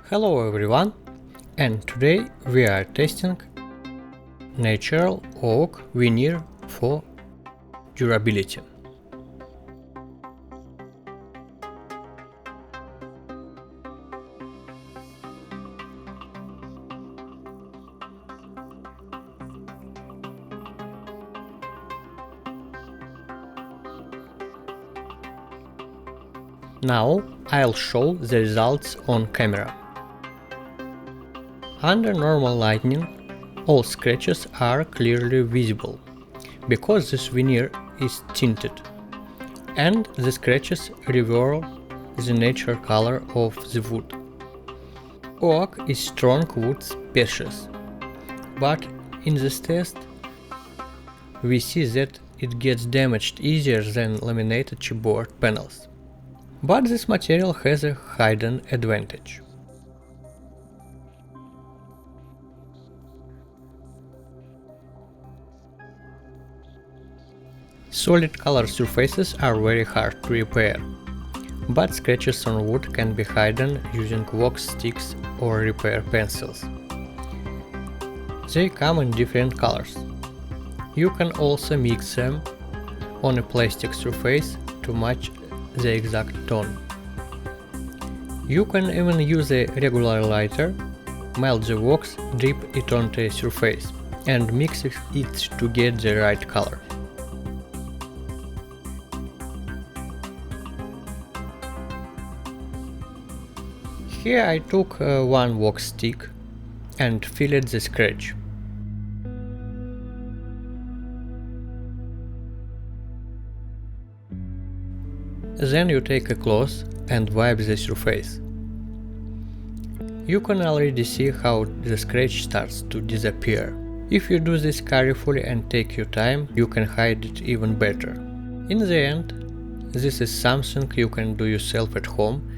Hello everyone, and today we are testing natural oak veneer for durability. Now I'll show the results on camera. Under normal lighting, all scratches are clearly visible, because this veneer is tinted, and the scratches reveal the natural color of the wood. Oak is strong wood species, but in this test we see that it gets damaged easier than laminated chipboard panels. But this material has a hidden advantage. Solid color surfaces are very hard to repair, but scratches on wood can be hidden using wax sticks or repair pencils. They come in different colors. You can also mix them on a plastic surface to match the exact tone. You can even use a regular lighter, melt the wax, dip it onto a surface, and mix it to get the right color. Here I took one wax stick and filled the scratch. Then you take a cloth and wipe the surface. You can already see how the scratch starts to disappear. If you do this carefully and take your time, you can hide it even better. In the end, this is something you can do yourself at home.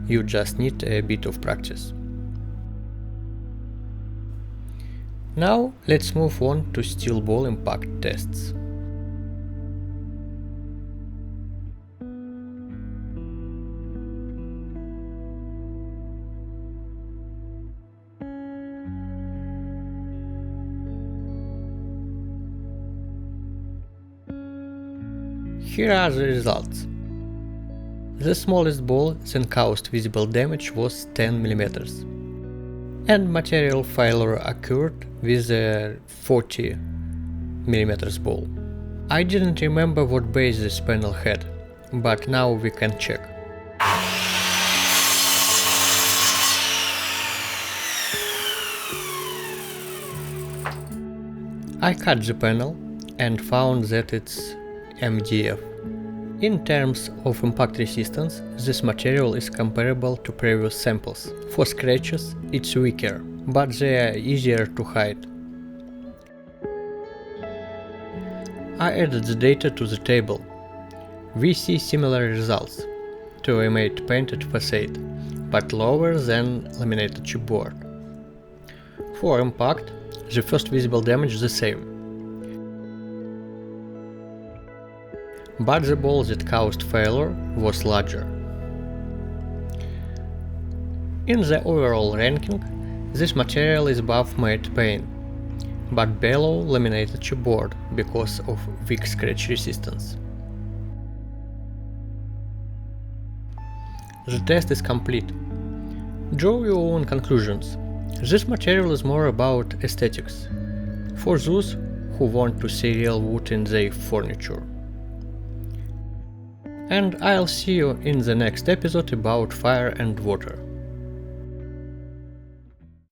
You just need a bit of practice. Now let's move on to steel ball impact tests. Here are the results. The smallest ball that caused visible damage was 10 mm, and material failure occurred with a 40 mm ball. I didn't remember what base this panel had, but now we can check. I cut the panel and found that it's MDF. In terms of impact resistance, this material is comparable to previous samples. For scratches, it's weaker, but they are easier to hide. I added the data to the table. We see similar results to a matte painted facade, but lower than laminated chipboard. For impact, the first visible damage is the same, but the ball that caused failure was larger. In the overall ranking, this material is above matte paint, but below laminated chipboard because of weak scratch resistance. The test is complete. Draw your own conclusions. This material is more about aesthetics, for those who want to see real wood in their furniture. And I'll see you in the next episode about fire and water.